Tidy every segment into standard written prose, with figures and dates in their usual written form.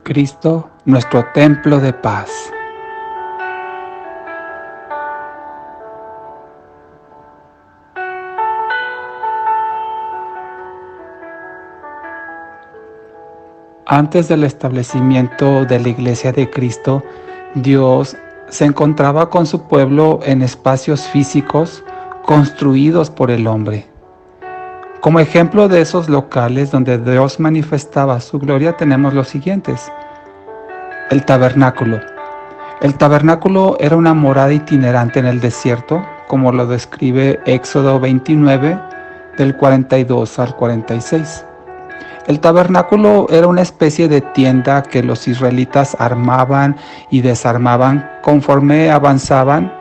Cristo, nuestro templo de paz. Antes del establecimiento de la Iglesia de Cristo, Dios se encontraba con su pueblo en espacios físicos construidos por el hombre. Como ejemplo de esos locales donde Dios manifestaba su gloria tenemos los siguientes. El tabernáculo. El tabernáculo era una morada itinerante en el desierto, como lo describe Éxodo 29, del 42 al 46. El tabernáculo era una especie de tienda que los israelitas armaban y desarmaban conforme avanzaban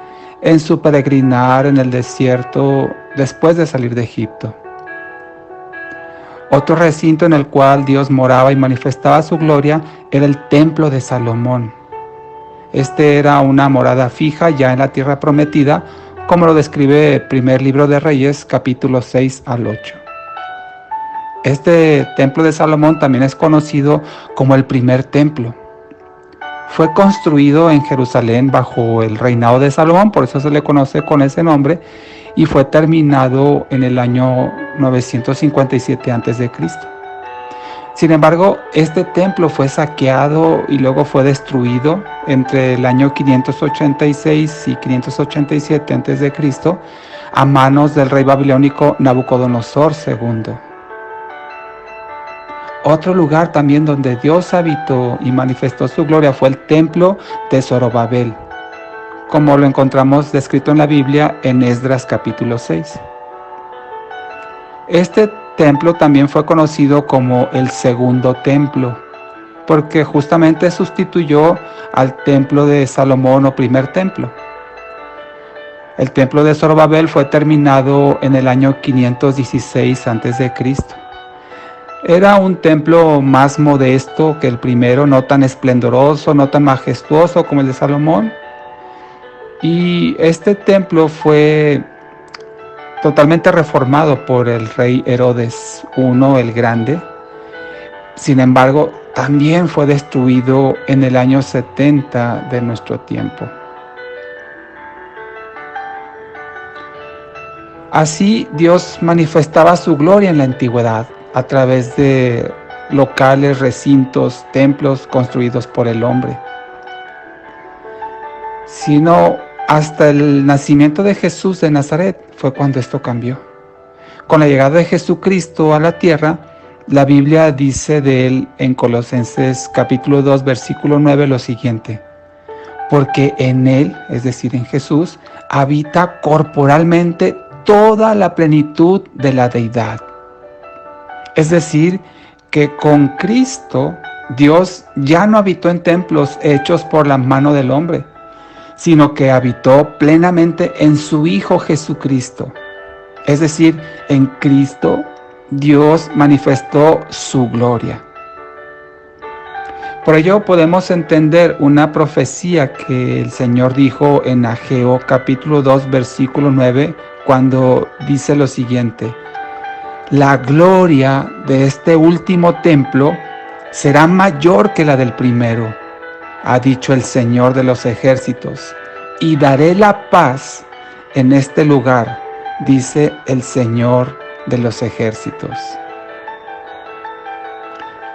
en su peregrinar en el desierto después de salir de Egipto. Otro recinto en el cual Dios moraba y manifestaba su gloria era el templo de Salomón. Este era una morada fija ya en la tierra prometida, como lo describe el primer libro de Reyes, capítulos 6 al 8. Este templo de Salomón también es conocido como el primer templo. Fue construido en Jerusalén bajo el reinado de Salomón, por eso se le conoce con ese nombre, y fue terminado en el año 957 a.C. Sin embargo, este templo fue saqueado y luego fue destruido entre el año 586 y 587 a.C. a manos del rey babilónico Nabucodonosor II. Otro lugar también donde Dios habitó y manifestó su gloria fue el templo de Zorobabel, como lo encontramos descrito en la Biblia en Esdras capítulo 6. Este templo también fue conocido como el segundo templo, porque justamente sustituyó al templo de Salomón o primer templo. El templo de Zorobabel fue terminado en el año 516 a.C. Era un templo más modesto que el primero, no tan esplendoroso, no tan majestuoso como el de Salomón. Y este templo fue totalmente reformado por el rey Herodes I el Grande. Sin embargo, también fue destruido en el año 70 de nuestro tiempo. Así Dios manifestaba su gloria en la antigüedad a través de locales, recintos, templos construidos por el hombre. Sino hasta el nacimiento de Jesús de Nazaret fue cuando esto cambió. Con la llegada de Jesucristo a la tierra, la Biblia dice de él en Colosenses capítulo 2, versículo 9 lo siguiente: porque en él, es decir, en Jesús, habita corporalmente toda la plenitud de la deidad. Es decir, que con Cristo, Dios ya no habitó en templos hechos por la mano del hombre, sino que habitó plenamente en su Hijo Jesucristo. Es decir, en Cristo, Dios manifestó su gloria. Por ello podemos entender una profecía que el Señor dijo en Ageo capítulo 2, versículo 9, cuando dice lo siguiente: la gloria de este último templo será mayor que la del primero, ha dicho el Señor de los ejércitos, y daré la paz en este lugar, dice el Señor de los ejércitos.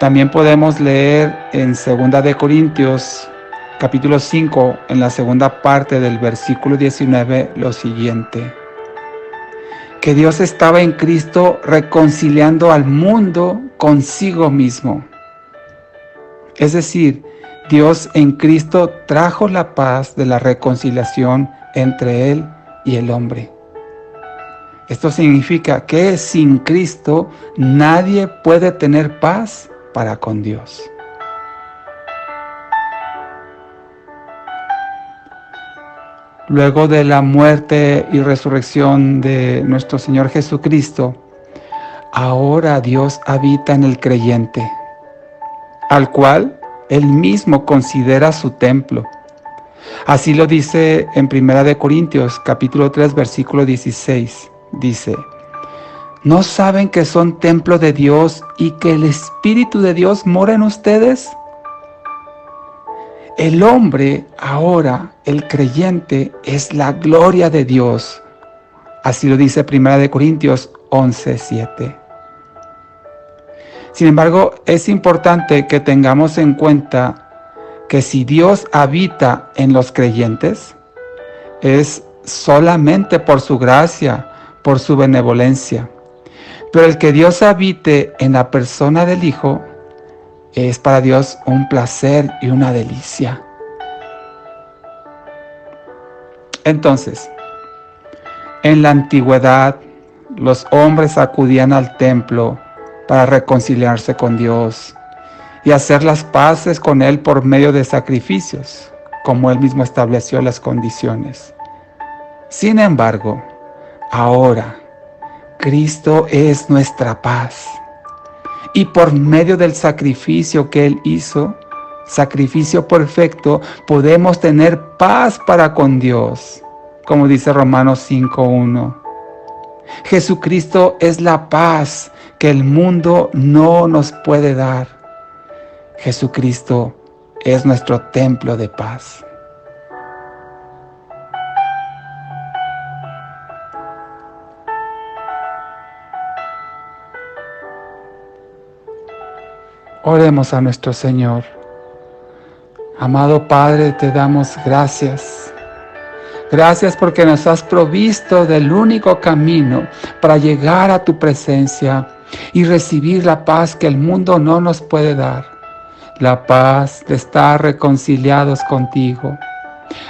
También podemos leer en 2 de Corintios capítulo 5, en la segunda parte del versículo 19, lo siguiente: que Dios estaba en Cristo reconciliando al mundo consigo mismo. Es decir, Dios en Cristo trajo la paz de la reconciliación entre Él y el hombre. Esto significa que sin Cristo nadie puede tener paz para con Dios. Luego de la muerte y resurrección de nuestro Señor Jesucristo, ahora Dios habita en el creyente, al cual Él mismo considera su templo. Así lo dice en 1 Corintios, capítulo 3, versículo 16. Dice: ¿no saben que son templo de Dios y que el Espíritu de Dios mora en ustedes? El hombre ahora, el creyente, es la gloria de Dios. Así lo dice 1 Corintios 11:7. Sin embargo, es importante que tengamos en cuenta que si Dios habita en los creyentes, es solamente por su gracia, por su benevolencia. Pero el que Dios habite en la persona del Hijo es para Dios un placer y una delicia. Entonces, en la antigüedad, los hombres acudían al templo para reconciliarse con Dios y hacer las paces con Él por medio de sacrificios, como Él mismo estableció las condiciones. Sin embargo, ahora Cristo es nuestra paz, y por medio del sacrificio que Él hizo, sacrificio perfecto, podemos tener paz para con Dios, como dice Romanos 5:1. Jesucristo es la paz que el mundo no nos puede dar. Jesucristo es nuestro templo de paz. Oremos a nuestro Señor. Amado Padre, te damos gracias. Gracias porque nos has provisto del único camino para llegar a tu presencia y recibir la paz que el mundo no nos puede dar. La paz de estar reconciliados contigo.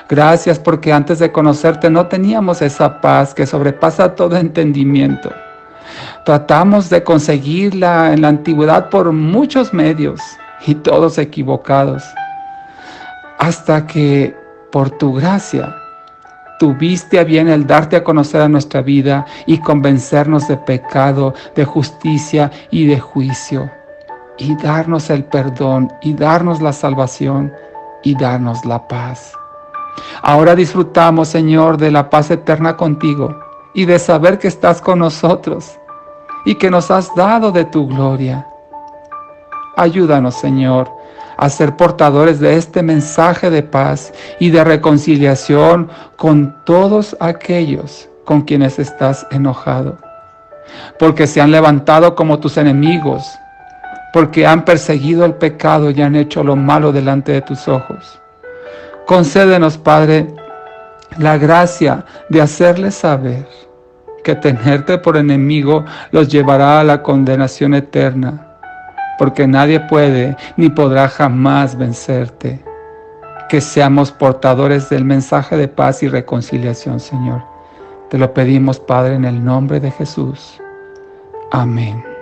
Gracias porque antes de conocerte no teníamos esa paz que sobrepasa todo entendimiento. Tratamos de conseguirla en la antigüedad por muchos medios y todos equivocados. Hasta que por tu gracia tuviste a bien el darte a conocer a nuestra vida y convencernos de pecado, de justicia y de juicio, y darnos el perdón, y darnos la salvación, y darnos la paz. Ahora disfrutamos, Señor, de la paz eterna contigo, y de saber que estás con nosotros, y que nos has dado de tu gloria. Ayúdanos, Señor, a ser portadores de este mensaje de paz y de reconciliación con todos aquellos con quienes estás enojado, porque se han levantado como tus enemigos, porque han perseguido el pecado y han hecho lo malo delante de tus ojos. Concédenos, Padre, la gracia de hacerles saber que tenerte por enemigo los llevará a la condenación eterna, porque nadie puede ni podrá jamás vencerte. Que seamos portadores del mensaje de paz y reconciliación, Señor. Te lo pedimos, Padre, en el nombre de Jesús. Amén.